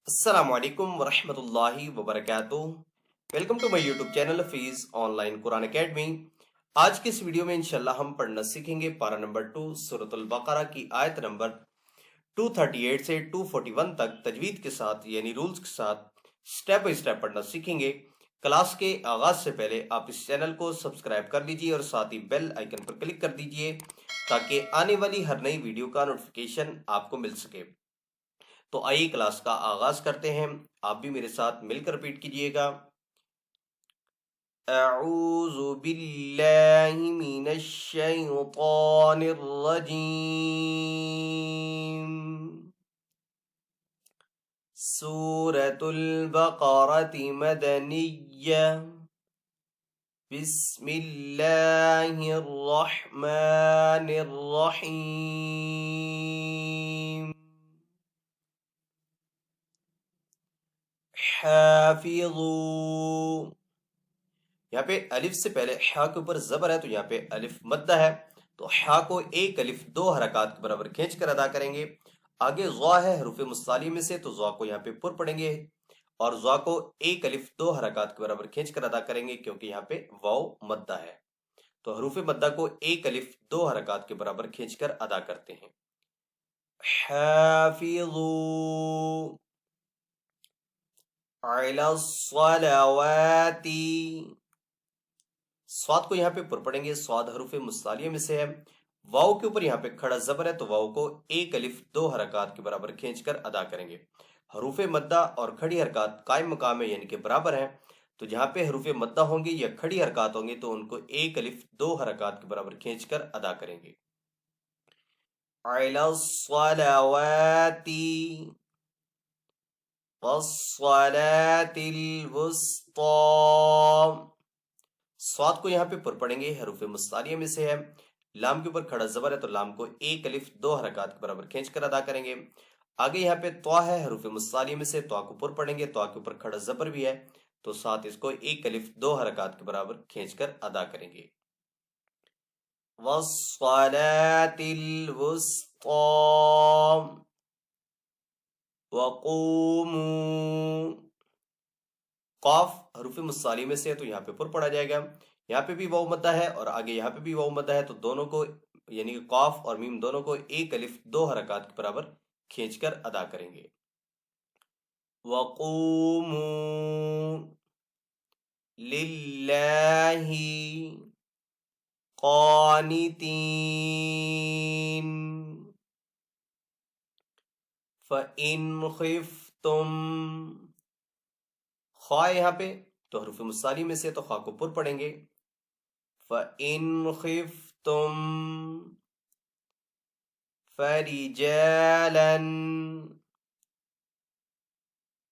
السلام علیکم ورحمۃ اللہ وبرکاتہ۔ Welcome to my YouTube channel Hafeez online Quran academy. آج کی اس ویڈیو میں انشاءاللہ ہم پڑھنا سیکھیں گے پارہ نمبر 2 سورۃ البقرہ کی آیت نمبر 238 سے 241 تک تجوید کے ساتھ یعنی رولز کے ساتھ سٹیپ بائی سٹیپ پڑھنا سیکھیں گے۔ کلاس کے آغاز سے پہلے آپ اس چینل کو سبسکرائب کر لیجئے اور ساتھ ہی بیل آئیکن پر کلک کر دیجئے تاکہ آنے والی ہر نئی ویڈیو کا نوٹیفیکیشن آپ کو مل سکے۔ تو آئیے کلاس کا آغاز کرتے ہیں، آپ بھی میرے ساتھ مل کر ریپیٹ کیجئے گا۔ اعوذ باللہ من الشیطان الرجیم۔ سورۃ البقرۃ مدنیہ۔ بسم اللہ الرحمن الرحیم۔ حافظوا، یہاں پہ الف سے پہلے حا کے اوپر زبر ہے تو یہاں پہ الف مدہ ہے، تو حا کو ایک الف دو حرکات کے برابر کھینچ کر ادا کریں گے۔ آگے ضا ہے حروف مصالی میں سے، تو ضا کو یہاں پہ پر پڑیں گے اور ضا کو ایک الف دو حرکات کے برابر کھینچ کر ادا کریں گے کیونکہ یہاں پہ واو مدہ ہے، تو حروف مدہ کو ایک الف دو حرکات کے برابر کھینچ کر ادا کرتے ہیں۔ حافظوا علی الصلوات، صاد کو یہاں پہ پر پڑیں گے، صاد حروف مصالیہ میں سے ہے، واو کے اوپر یہاں پہ کھڑا زبر ہے تو واو کو ایک الف دو حرکات کے برابر کھینچ کر ادا کریں گے۔ حروف مدہ اور کھڑی حرکات قائم مقام میں یعنی کہ برابر ہیں، تو جہاں پہ حروف مدہ ہوں گے یا کھڑی حرکات ہوں گے تو ان کو ایک الف دو حرکات کے برابر کھینچ کر ادا کریں گے۔ علی الصلوات والصلاة الوسطی، صاد کو یہاں پہ پر پڑیں گے، حروف مصالیہ میں سے ہے، لام کے اوپر کھڑا زبر ہے تو لام کو ایک الف دو حرکات کے برابر کھینچ کر ادا کریں گے۔ آگے یہاں پہ طا ہے، حروف مصالیہ میں سے، طا کو پر پڑیں گے، طا کے اوپر کھڑا زبر بھی ہے تو ساتھ اس کو ایک الف دو حرکات کے برابر کھینچ کر ادا کریں گے۔ والصلاة الوسطی وقوموا، قاف حروف مصالی میں سے ہے تو یہاں پہ پر پڑا جائے گا، یہاں پہ بھی واو مدہ ہے اور آگے یہاں پہ بھی واو مدہ ہے، تو دونوں کو یعنی کہ قاف اور میم دونوں کو ایک الف دو حرکات کے برابر کھینچ کر ادا کریں گے۔ وقوموا للہ قانتین، فَإِنْ خِفْتُمْ، خواہ یہاں پہ تو حروف مصالی میں سے تو خواہ کو پر پڑیں گے، فَإِنْ خِفْتُمْ فَرِجَالًا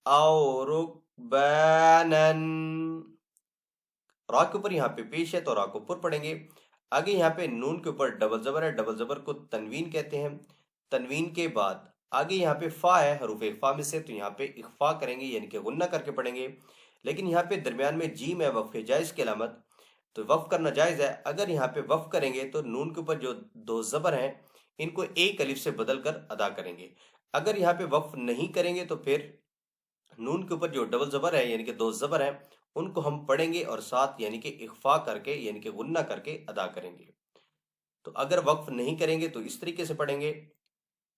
أَوْ رُكْبَانًا، را کے اوپر یہاں پہ پیش ہے تو را کو پر پڑیں گے، آگے یہاں پہ نون کے اوپر ڈبل زبر ہے، ڈبل زبر کو تنوین کہتے ہیں، تنوین کے بعد آگے یہاں پہ فا ہے حروف اخفا میں سے، تو یہاں پہ اخفا کریں گے یعنی کہ غنہ کر کے پڑھیں گے، لیکن یہاں پہ درمیان میں جیم ہے وقف جائز کی علامت، تو وقف کرنا جائز ہے۔ اگر یہاں پہ وقف کریں گے تو نون کے اوپر جو دو زبر ہیں ان کو ایک الف سے بدل کر ادا کریں گے، اگر یہاں پہ وقف نہیں کریں گے تو پھر نون کے اوپر جو ڈبل زبر ہے یعنی کہ دو زبر ہیں ان کو ہم پڑھیں گے اور ساتھ یعنی کہ اخفا کر کے یعنی کہ غنہ کر کے ادا کریں گے۔ تو اگر وقف نہیں کریں گے تو اس طریقے سے پڑھیں گے،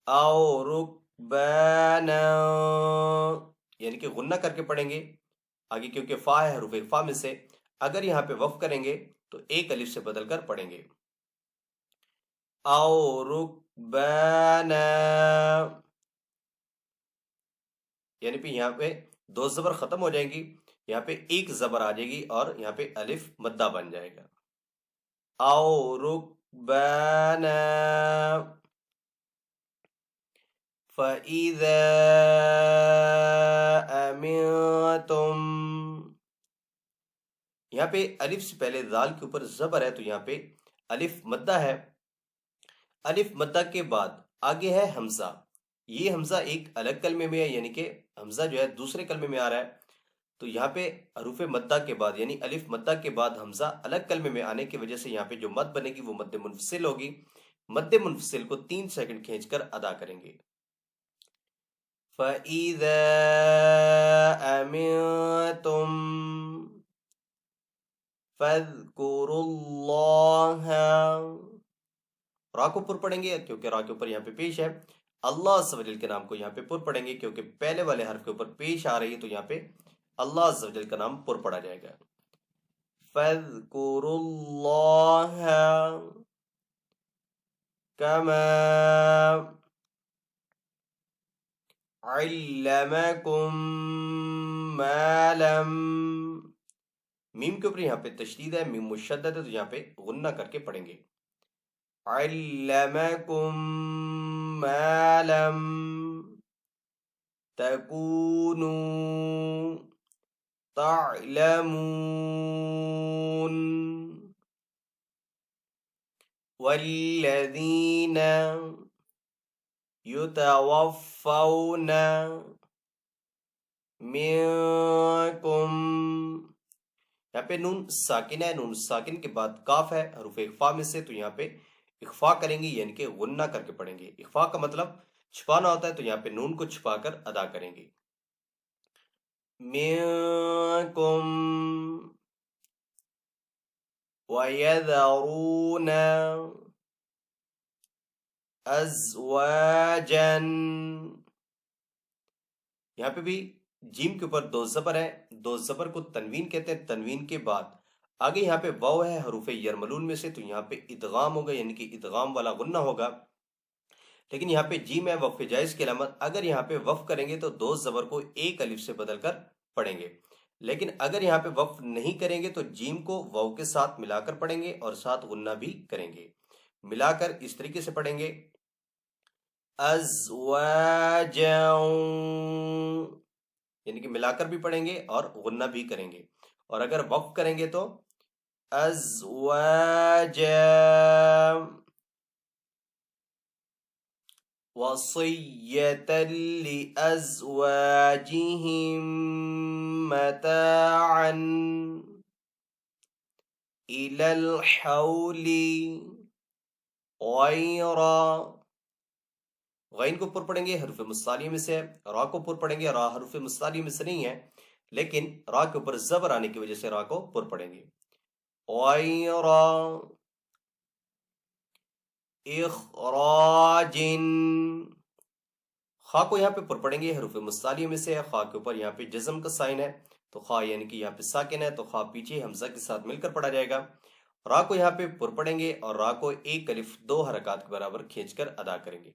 او رکبانا یعنی کہ غنہ کر کے پڑھیں گے، آگے کیونکہ فا ہے حروف اخفا میں سے، اگر یہاں پہ وقف کریں گے تو ایک الف سے بدل کر پڑھیں گے، او رکبانا، یعنی پہ یہاں پہ دو زبر ختم ہو جائیں گی، یہاں پہ ایک زبر آ جائے گی اور یہاں پہ الف مدہ بن جائے گا، او رکبانا فَإِذَا أَمِنْتُمْ، یہاں پہ الف سے پہلے ذال کے اوپر زبر ہے تو یہاں پہ الف مدہ ہے، الف مدہ کے بعد آگے ہے حمزہ، یہ حمزہ ایک الگ کلمے میں ہے یعنی کہ حمزہ جو ہے دوسرے کلمے میں آ رہا ہے، تو یہاں پہ حروف مدہ کے بعد یعنی الف مدہ کے بعد حمزہ الگ کلمے میں آنے کی وجہ سے یہاں پہ جو مد بنے گی وہ مد منفصل ہوگی، مد منفصل کو 3 سیکنڈ کھینچ کر ادا کریں گے، فَإِذَا أَمِنْتُمْ فَاذْكُرُوا اللَّهَ، را کو پر پڑھیں گے کیونکہ را کے اوپر یہاں پہ پیش ہے، اللہ عز و جل کے نام کو یہاں پہ پر پڑھیں گے کیونکہ پہلے والے حرف کے اوپر پیش آ رہی ہے، تو یہاں پہ اللہ عز و جل کا نام پر پڑھا جائے گا۔ فَاذْكُرُوا اللَّهَ كَمَا عَلَّمَكُم مَا لَمْ، میم کے اوپر یہاں پہ تشدید ہے، میم مشدد ہے، تو یہاں پہ غنہ کر کے پڑھیں گے۔ عَلَّمَكُم مَا لَمْ تَكُونُوا تَعْلَمُونَ، وَالَّذِينَ يُتَوَفَّوْنَ مِنْكُمْ، یہاں پہ نون ساکن ہے، نون ساکن کے بعد کاف ہے حروف اخفا میں سے، تو یہاں پہ اخفا کریں گے، یعنی کہ غنہ کر کے پڑھیں گے۔ اخفا کا مطلب چھپانا ہوتا ہے، تو یہاں پہ نون کو چھپا کر ادا کریں گے۔ مِنْكُمْ وَيَذَرُونَ أَزْوَاجًا، یہاں پہ بھی جیم کے اوپر دو زبر ہے، دو زبر کو تنوین کہتے ہیں، تنوین کے بعد آگے یہاں پہ واو ہے حروف یرملون میں سے، تو یہاں پہ ادغام ہوگا، یعنی کہ ادغام والا غنہ ہوگا۔ لیکن یہاں پہ جیم ہے وقف جائز کی علامت، اگر یہاں پہ وقف کریں گے تو دو زبر کو ایک الف سے بدل کر پڑھیں گے، لیکن اگر یہاں پہ وقف نہیں کریں گے تو جیم کو واو کے ساتھ ملا کر پڑھیں گے اور ساتھ غنہ بھی کریں گے، ملا کر اس طریقے سے پڑھیں گے ازواجا، یعنی کہ ملا کر بھی پڑھیں گے اور غنہ بھی کریں گے، اور اگر وقف کریں گے تو ازواجا وصیۃ لأزواجہم متاعا الی الحول غیر، غین کو پر پڑھیں گے حروف مستعلیہ میں سے، را کو پر پڑھیں گے، را حروف مستعلیہ میں سے نہیں ہے، لیکن را کے اوپر زبر آنے کی وجہ سے را کو پر پڑھیں گے۔ غیر اخراج، خا کو یہاں پہ پر پڑھیں گے حروف مستعلیہ میں سے، خا کے اوپر یہاں پہ جزم کا سائن ہے، تو خا یعنی کہ یہاں پہ ساکن ہے، تو خا پیچھے حمزہ کے ساتھ مل کر پڑھا جائے گا۔ را کو یہاں پہ پر پڑھیں گے اور را کو ایک الف دو حرکات کے برابر کھینچ کر ادا کریں گے۔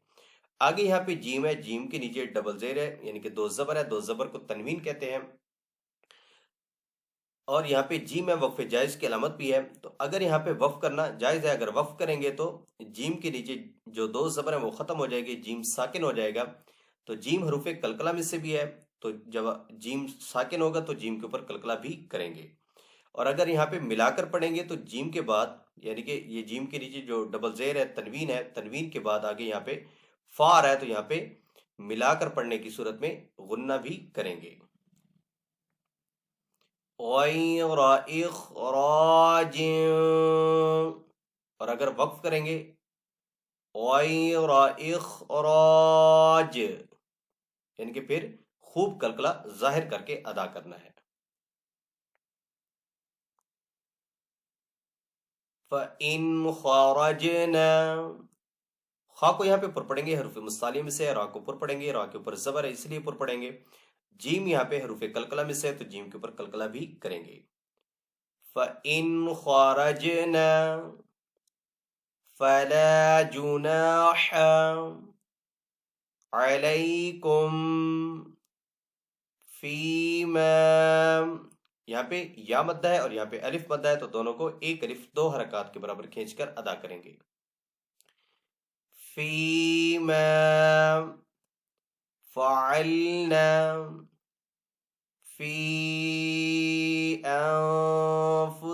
آگے یہاں پہ جیم ہے، جیم کے نیچے ڈبل زیر ہے، یعنی کہ دو زبر ہے، دو زبر کو تنوین کہتے ہیں، اور یہاں پہ جیم ہے وقف جائز کی علامت بھی ہے، تو اگر یہاں پہ وقف کرنا جائز ہے، اگر وقف کریں گے تو جیم کے نیچے جو دو زبر ہیں وہ ختم ہو جائے گی، جیم ساکن ہو جائے گا، تو جیم حروف کلکلہ میں سے بھی ہے، تو جب جیم ساکن ہوگا تو جیم کے اوپر کلکلہ بھی کریں گے، اور اگر یہاں پہ ملا کر پڑھیں گے تو جیم کے بعد، یعنی کہ یہ جیم کے نیچے جو ڈبل زیر ہے تنوین کے بعد آگے یہاں پہ فا آ رہا ہے، تو یہاں پہ ملا کر پڑھنے کی صورت میں غنہ بھی کریں گے۔ غیر اخراج، اور اگر وقف کریں گے غیر اخراج، یعنی کہ پھر خوب کلکلہ ظاہر کر کے ادا کرنا ہے۔ فَإِنْ خَرَجْنَا، خا کو یہاں پہ پر پڑھیں گے حروف مستعلیہ میں سے، را کو پر پڑھیں گے، را کے اوپر زبر ہے اس لیے پر پڑھیں گے، جیم یہاں پہ حروف کلکلہ میں سے ہے، تو جیم کے اوپر کلکلہ بھی کریں گے۔ فَإِنْ خَرَجْنَا فَلَا جُنَاحَ عَلَيْكُمْ فِيمَا، یہاں پہ یا مدہ ہے اور یہاں پہ الف مدہ ہے، تو دونوں کو ایک الف دو حرکات کے برابر کھینچ کر ادا کریں گے۔ فِيمَا فَعَلْنَا فِي أَنفُسِهِنَّ،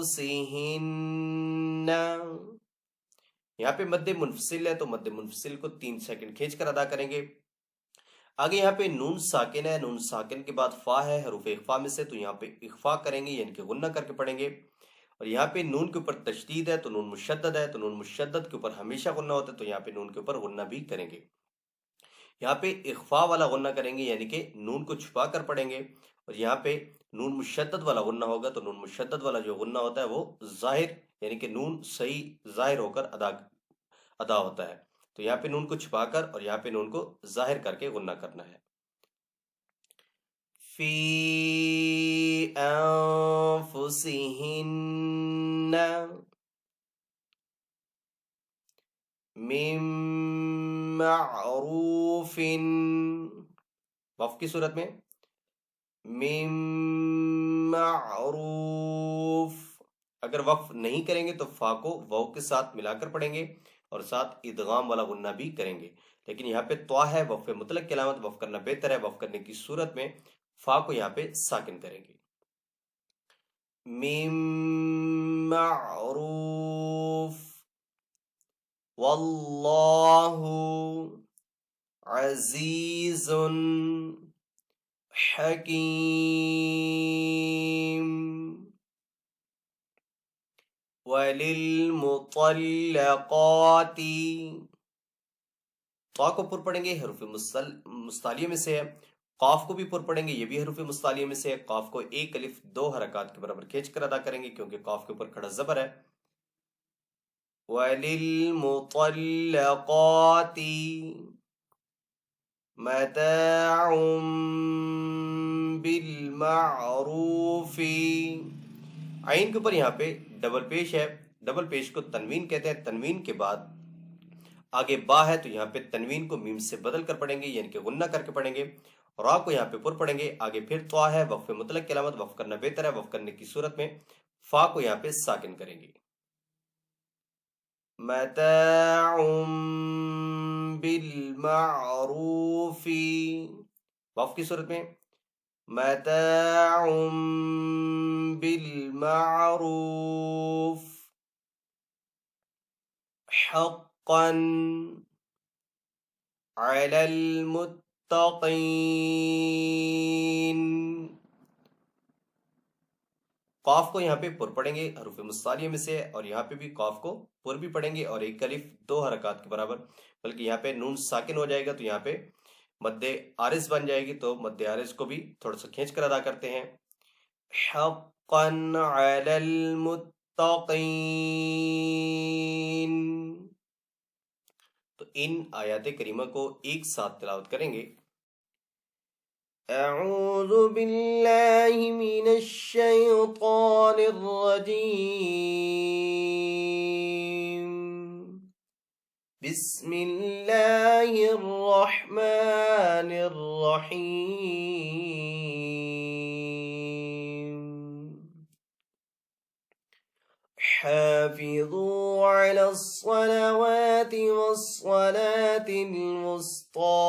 یہاں پہ مد منفصل ہے، تو مد منفصل کو 3 سیکنڈ کھینچ کر ادا کریں گے۔ آگے یہاں پہ نون ساکن ہے، نون ساکن کے بعد فا ہے حروف اخفا میں سے، تو یہاں پہ اخفا کریں گے، یعنی کہ غنہ کر کے پڑھیں گے، اور یہاں پہ نون کے اوپر تشدید ہے، تو نون مشدد ہے، تو نون مشدد کے اوپر ہمیشہ غنہ ہوتا ہے، تو یہاں پہ نون کے اوپر غنہ بھی کریں گے۔ یہاں پہ اخفا والا غنہ کریں گے یعنی کہ نون کو چھپا کر پڑھیں گے، اور یہاں پہ نون مشدد والا غنہ ہوگا تو نون مشدد والا جو غنہ ہوتا ہے وہ ظاہر یعنی کہ نون صحیح ظاہر ہو کر ادا ہوتا ہے، تو یہاں پہ نون کو چھپا کر اور یہاں پہ نون کو ظاہر کر کے غنہ کرنا ہے۔ فی انفسہن من معروف، وقف کی صورت میں من معروف، اگر وقف نہیں کریں گے تو فا کو واو کے ساتھ ملا کر پڑھیں گے اور ساتھ ادغام والا غنہ بھی کریں گے، لیکن یہاں پہ طا ہے، وقف مطلق کی علامت، وقف کرنا بہتر ہے، وقف کرنے کی صورت میں فا کو یہاں پہ ساکن کریں گے۔ من معروف، واللہ عزیز حکیم، وَلِلْمُطَلَّقَاتِ، طا کو پر پڑھیں گے، حروف مستعلیہ میں سے ہے، قاف کو بھی پر پڑھیں گے، یہ بھی حروف مستعلیہ میں سے ہے، قاف کو ایک الف دو حرکات کے برابر کھینچ کر ادا کریں گے کیونکہ قاف کے اوپر کھڑا زبر ہے۔ وَلِلْمُطَلَّقَاتِ مَتَاعٌ بِالْمَعْرُوفِ، عین کے اوپر یہاں پہ ڈبل پیش ہے، ڈبل پیش کو تنوین کہتے ہیں، تنوین کے بعد آگے با ہے تو یہاں پہ تنوین کو میم سے بدل کر پڑھیں گے یعنی کہ غنہ کر کے پڑھیں گے، را کو یہاں پہ پر پڑھیں گے، آگے پھر طا ہے، وقف مطلق کی علامت، وقف کرنا بہتر ہے، وقف کرنے کی صورت میں فا کو یہاں پہ ساکن کریں گے۔ متاع بالمعروف، وقف کی صورت میں متاع بالمعروف، حقا علی المتقین، قاف کو یہاں پہ پر پڑھیں گے، حروف مستعلیہ میں سے ہے، اور یہاں پہ بھی قاف کو پر بھی پڑھیں گے اور ایک الف دو حرکات کے برابر، بلکہ یہاں پہ نون ساکن ہو جائے گا تو یہاں پہ مد عارض بن جائے گی، تو مد عارض کو بھی تھوڑا سا کھینچ کر ادا کرتے ہیں۔ حقا علی المتقین، تو ان آیات کریمہ کو ایک ساتھ تلاوت کریں گے۔ اعوذ باللہ من الشیطان الرجیم، بسم اللہ الرحمن الرحیم، حافظوا على الصلوات والصلاة الوسطى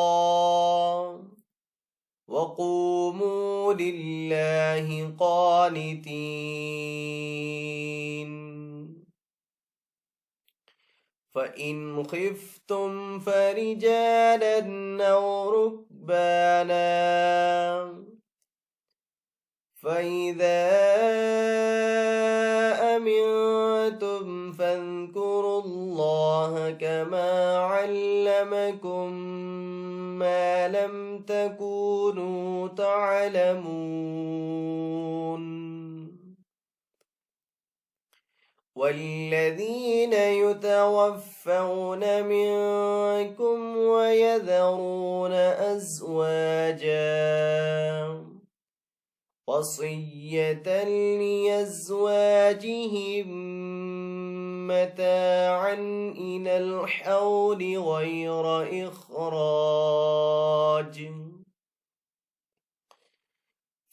وقوموا لله قانتين، فإن خفتم فرجالا أو ركبانا، فإذا أمنتم فاذكروا الله كما علمكم ما لم تكونوا تعلمون، والذين يتوفون منكم ويذرون أزواجا وصية لأزواجهم متاعا إلى الحول غير إخراج،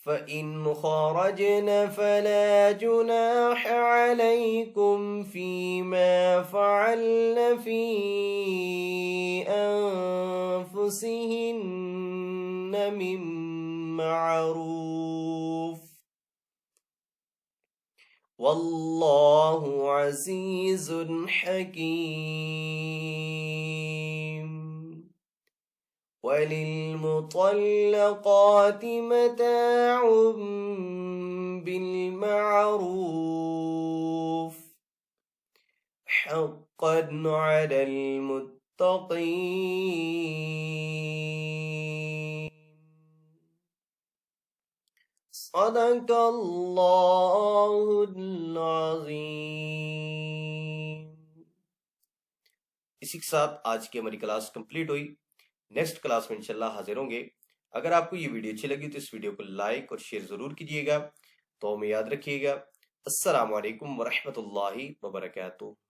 فإن خرجن فلا جناح عليكم فيما فعلن في أنفسهن من معروف، واللہ عزیز حکیم، وَلِلْمُطَلَّقَاتِ مَتَاعٌ بِالْمَعْرُوفِ حَقًّا عَلَى الْمُتَّقِينَ، صدق اللہ العظیم۔ اسی کے ساتھ آج کی ہماری کلاس کمپلیٹ ہوئی۔ نیکسٹ کلاس میں انشاءاللہ حاضر ہوں گے۔ اگر آپ کو یہ ویڈیو اچھی لگی تو اس ویڈیو کو لائک اور شیئر ضرور کیجیے گا۔ تو ہمیں یاد رکھیے گا۔ السلام علیکم ورحمۃ اللہ وبرکاتہ۔